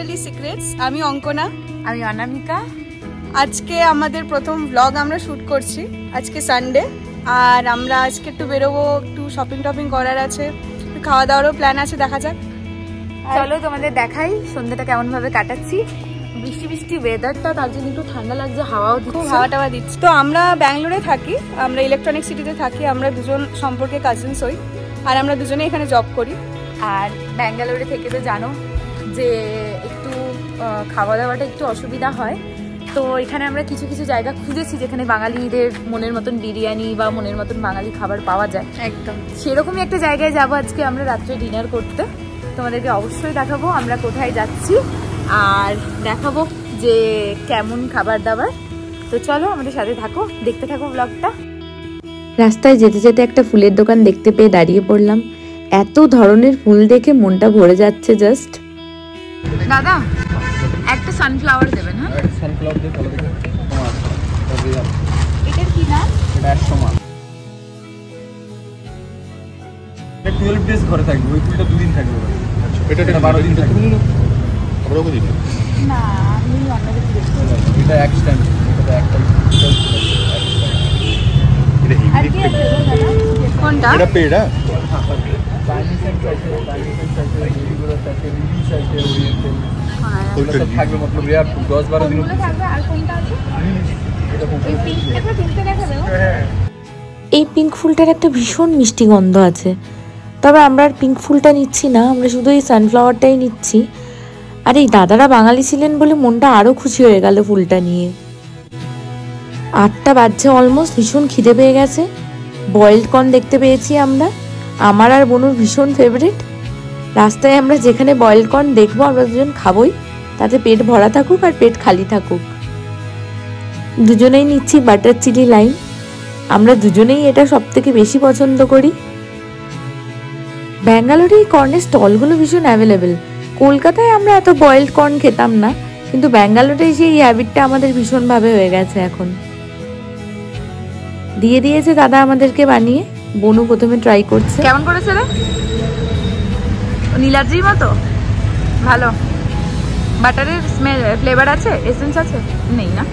Naturally secrets. আমি অঙ্কনা। আমি অনামিকা। আজকে আমাদের প্রথম ব্লগ আমরা শ্যুট করছি। আজকে সানডে, আর আমরা আজকে একটু বেরোবো, একটু শপিং টপিং করার আছে, খাওয়া দাওয়ারও প্ল্যান আছে, দেখা যাক। চলো তোমাদের দেখাই সন্ধ্যাটা কেমন ভাবে কাটাচ্ছি। বৃষ্টি বৃষ্টি ওয়েদারটা, তার জন্য একটু ঠান্ডা লাগছে, হাওয়াও খুব হাওয়া টাওয়া দিচ্ছে। তো আমরা ব্যাঙ্গালোরে থাকি, আমরা ইলেকট্রনিক সিটিতে থাকি। আমরা দুজন সম্পর্কে কাজিনস হই, আর আমরা দুজনে এখানে জব করি। আর ব্যাঙ্গালোরে থেকে তো জানো যে একটু খাওয়া দাওয়াটা একটু অসুবিধা হয়। তো এখানে আমরা কিছু কিছু জায়গা খুঁজেছি যেখানে বাঙালিদের মনের মতন বিরিয়ানি বা মনের মতন বাঙালি খাবার পাওয়া যায়। একদম সেরকমই একটা জায়গায় যাব আজকে আমরা রাত্রে ডিনার করতে। তোমাদেরকে অবশ্যই দেখাবো আমরা কোথায় যাচ্ছি, আর দেখাবো যে কেমন খাবার দাবার। তো চলো আমাদের সাথে থাকো, দেখতে থাকো ব্লগটা। রাস্তায় যেতে যেতে একটা ফুলের দোকান দেখতে পেয়ে দাঁড়িয়ে পড়লাম। এত ধরনের ফুল দেখে মনটা ভরে যাচ্ছে জাস্ট। দাদা একটা সানফ্লাওয়ার দেবেন। হ্যাঁ, একটা সানফ্লাওয়ার দিয়ে ভালো দেখে এটার কি নাম? এটা 100 মাল। এটা 12 ডেজ ঘরে থাকবে, ওই ফুলটা 2 দিন থাকবে। আচ্ছা, এটা 12 দিন থাকবে। আমরা ওকে দিই না, আমি অন্য কিছু দেখছি। এটা এক স্ট্যান্ড, এটা একটা এটা আর কি আছে দাদা? কোনটা? এটা পেড়া পারমিশন চাইছে, পারমিশন চাইছে, লিলিগুলো চাইছে, লিলি চাইছে, ওরিয়েন্টাল ওগুলো সব থাকবে। মতলব ইয়ার 10-12 দিন ওগুলো থাকবে। আর কোনটা আছে? এটা খুব এই পিঙ্কটা, পিঙ্কটা দেখা দেবো। এই পিঙ্ক ফুলটার একটা ভীষণ মিষ্টি গন্ধ আছে, তবে আমরা আর পিঙ্ক ফুলটা নিচ্ছি না, আমরা শুধু এই সানফ্লাওয়ারটাই নিচ্ছি। আর এই দাদারা বাঙালি ছিলেন বলে মনটা আরও খুশি হয়ে গেল ফুলটা নিয়ে। 8টা বাজছে অলমোস্ট, ভীষণ খিদে পেয়ে গেছে। বয়েলড কর্ন দেখতে পেয়েছি আমরা, আমার আর বনুর ভীষণ ফেভারিট। রাস্তায় আমরা যেখানে বয়েলড কর্ন দেখবো আমরা দুজন খাবোই, তাতে পেট ভরা থাকুক আর পেট খালি থাকুক। দুজনেই নিচ্ছি বাটার চিলি লাইম, আমরা দুজনেই এটা সব থেকে বেশি পছন্দ করি। ব্যাঙ্গালোরে এই কর্নের স্টলগুলো ভীষণ অ্যাভেলেবেল। কলকাতায় আমরা এত বয়েলড কর্ন খেতাম না, কিন্তু ব্যাঙ্গালোরে সেই হ্যাবিটটা আমাদের ভীষণভাবে হয়ে গেছে এখন। দিয়ে দিয়েছে দাদা আমাদেরকে বানিয়ে, বনু প্রথমে ট্রাই করছে। কেমন করেছে রে? নীলাদ্রির মতো ভালো। বাটারের স্মেল, ফ্লেভার আছে, এসেন্স আছে? নেই না?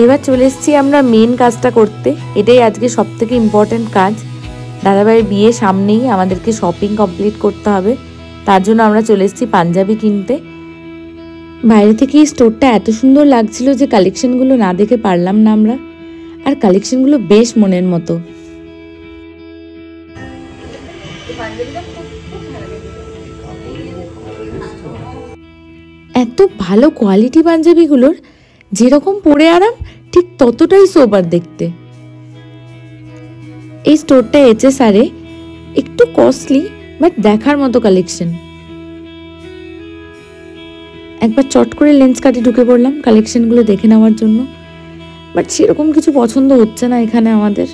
এবার চলে এসেছি আমরা মেন কাজটা করতে। এটাই আজকে সব থেকে ইম্পর্টেন্ট কাজ। দাদাভাইয়ের বিয়ে সামনেই, আমাদেরকে শপিং কমপ্লিট করতে হবে। তার জন্য আমরা চলে এসেছি পাঞ্জাবি কিনতে। বাইরে থেকে এই স্টোরটা এত সুন্দর লাগছিল যে কালেকশনগুলো না দেখে পারলাম না আমরা। আর কালেকশনগুলো বেশ মনের মতো। এত ভালো কোয়ালিটি পাঞ্জাবিগুলোর, যেরকম পরে আরাম ঠিক ততটাই সোবার দেখতে। এই স্টোরটা HSR এ, একটু কস্টলি বাট দেখার মতো কালেকশন। একবার চট করে লেন্স কাটে ঢুকে পড়লাম কালেকশনগুলো দেখে নেওয়ার জন্য, বাট সেরকম কিছু পছন্দ হচ্ছে না এখানে আমাদের।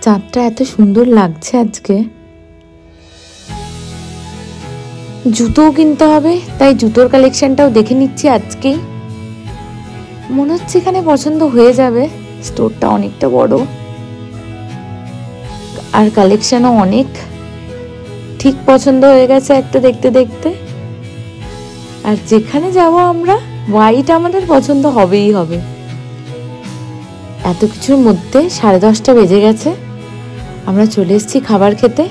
চাঁদটা এত সুন্দর লাগছে আজকে। জুতোও কিনতে হবে, তাই জুতোর কালেকশনটাও দেখে নিচ্ছি আজকেই। মনে হচ্ছে এখানে পছন্দ হয়ে যাবে, স্টোরটা অনেকটা বড় আর কালেকশনও অনেক। ঠিক পছন্দ হয়ে গেছে একটা দেখতে দেখতে। আর যেখানে যাব আমরা, হোয়াইট আমাদের পছন্দ হবেই হবে। এত কিছুর মধ্যে 10:30 বেজে গেছে, আমরা চলে এসেছি খাবার খেতে।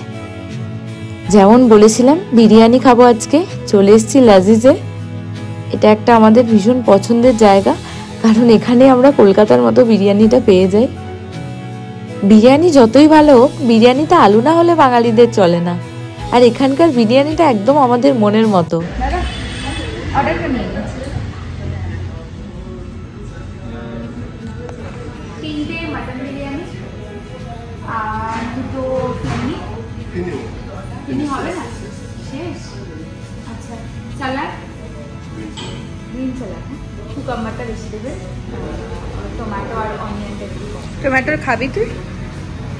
যেমন বলেছিলাম বিরিয়ানি খাবো আজকে, চলে এসেছি লাজিজে। এটা একটা আমাদের ভীষণ পছন্দের জায়গা, কারণ এখানে আমরা কলকাতার মতো বিরিয়ানিটা পেয়ে যাই। বিরিয়ানি যতই ভালো হোক, বিরিয়ানিতে আলু না হলে বাঙালিদের চলে না। আর এখানকার বিরিয়ানিটা একদম আমাদের মনের মতো। অর্ডারটা নিয়ে নিচ্ছি। 3টে মাটন বিরিয়ানি আর 2টো ফিনি। ফিনি হবে না? শেষ? আচ্ছা, স্যালাড, গ্রিন স্যালাড, কুকাম্বারটা বেশি দেবে, টমেটো আর অনিয়নটা একটু কম। টমেটোর খাবি তুই?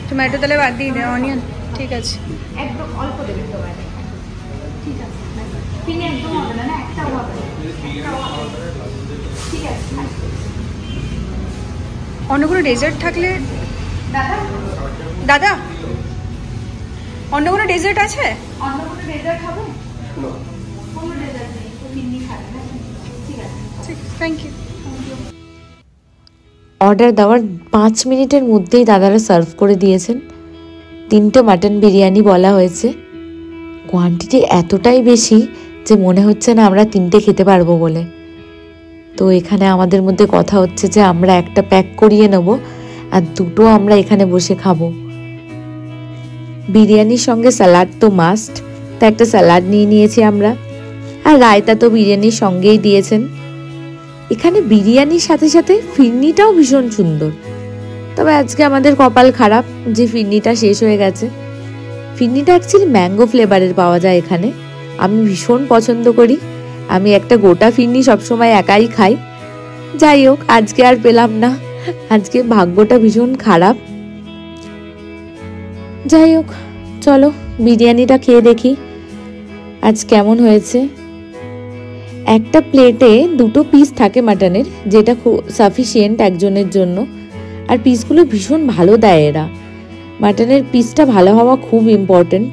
টমেটো তাহলে বাদ দিয়ে দে, অনিয়ন ঠিক আছে। একদম অল্প দেবে টমেটো। ঠিক আছে, ফিনি একদম হবে না, একটাও হবে না। ঠিক আছে। অন্য কোনো ডেজার্ট থাকলে? দাদা অন্য কোনো ডেজার্ট আছে? অন্য কোনো ডেজার্ট হবে? কোনো ডেজার্ট নেই, তো ফিরনি খাবে না? ঠিক আছে, ঠিক, থ্যাংক ইউ। অর্ডার দেওয়ার 5 মিনিটের মধ্যেই দাদারা সার্ভ করে দিয়েছেন। 3টে মাটন বিরিয়ানি বলা হয়েছে। কোয়ান্টিটি এতটাই বেশি যে মনে হচ্ছে না আমরা 3টে খেতে পারবো বলে। তো এখানে আমাদের মধ্যে কথা হচ্ছে যে আমরা একটা প্যাক করিয়ে নেব আর 2টো আমরা এখানে বসে খাবো। বিরিয়ানির সঙ্গে স্যালাড তো মাস্ট, তো একটা স্যালাড নিয়ে নিয়েছি আমরা। আর রায়তা তো বিরিয়ানির সঙ্গেই দিয়েছেন। এখানে বিরিয়ানির সাথে সাথে ফিরনিটাও ভীষণ সুন্দর। তবে আজকে আমাদের কপাল খারাপ যে ফিরনিটা শেষ হয়ে গেছে। ফিরনিটা অ্যাকচুয়ালি ম্যাঙ্গো ফ্লেভারের পাওয়া যায় এখানে। আমি ভীষণ পছন্দ করি। আমি একটা গোটা ফিরনি সবসময় একাই খাই। যাই হোক, আজকে আর পেলাম না। আজকে ভাগ্যটা ভীষণ খারাপ। যাই হোক, চলো বিরিয়ানিটা খেয়ে দেখি আজ কেমন হয়েছে। একটা প্লেটে 2টো পিস থাকে মাটনের, যেটা খুব সাফিসিয়েন্ট একজনের জন্য। আর পিসগুলো ভীষণ ভালো দেয় এরা। মাটনের পিসটা ভালো হওয়া খুব ইম্পর্টেন্ট।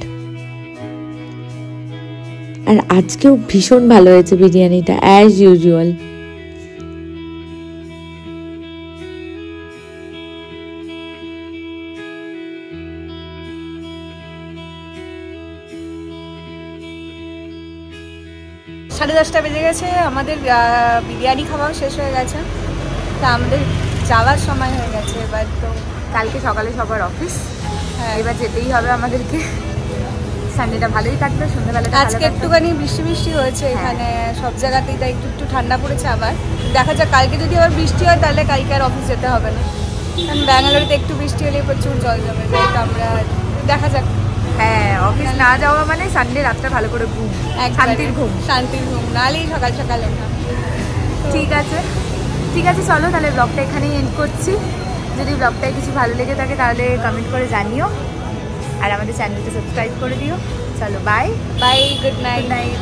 আর আজকেও ভীষণ ভালো হয়েছে বিরিয়ানিটা, অ্যাজ ইউজুয়াল। সাড়ে 10টা বেজে গেছে, আমাদের বিরিয়ানি খাওয়াও শেষ হয়ে গেছে। তা আমাদের যাওয়ার সময় হয়ে গেছে এবার। তো কালকে সকালে সবার অফিস, হ্যাঁ, এবার যেতেই হবে আমাদেরকে। সানডেটা ভালোই কাটবে, সন্ধ্যাবেলাটা আজকে একটুখানি বৃষ্টি বৃষ্টি হয়েছে এখানে সব জায়গাতেই, তাই একটু একটু ঠান্ডা পড়েছে। আবার দেখা যাক, কালকে যদি আবার বৃষ্টি হয় তাহলে কালকে আর অফিস যেতে হবে না। কারণ ব্যাঙ্গালোরেতে একটু বৃষ্টি হলে প্রচুর জল জমে যায়। তো আমরা দেখা যাক। হ্যাঁ, অফিস না যাওয়া মানে সানডে রাতটা ভালো করে ঘুম, শান্তির ঘুম। শান্তির ঘুম, নাহলেই সকাল সকাল ওঠা। ঠিক আছে, ঠিক আছে, চলো তাহলে ব্লগটা এখানেই এন্ড করছি। যদি ব্লগটায় কিছু ভালো লেগে থাকে তাহলে কমেন্ট করে জানিও, আর আমাদের চ্যানেলটা সাবস্ক্রাইব করে দিও। চলো bye bye, good night. Night.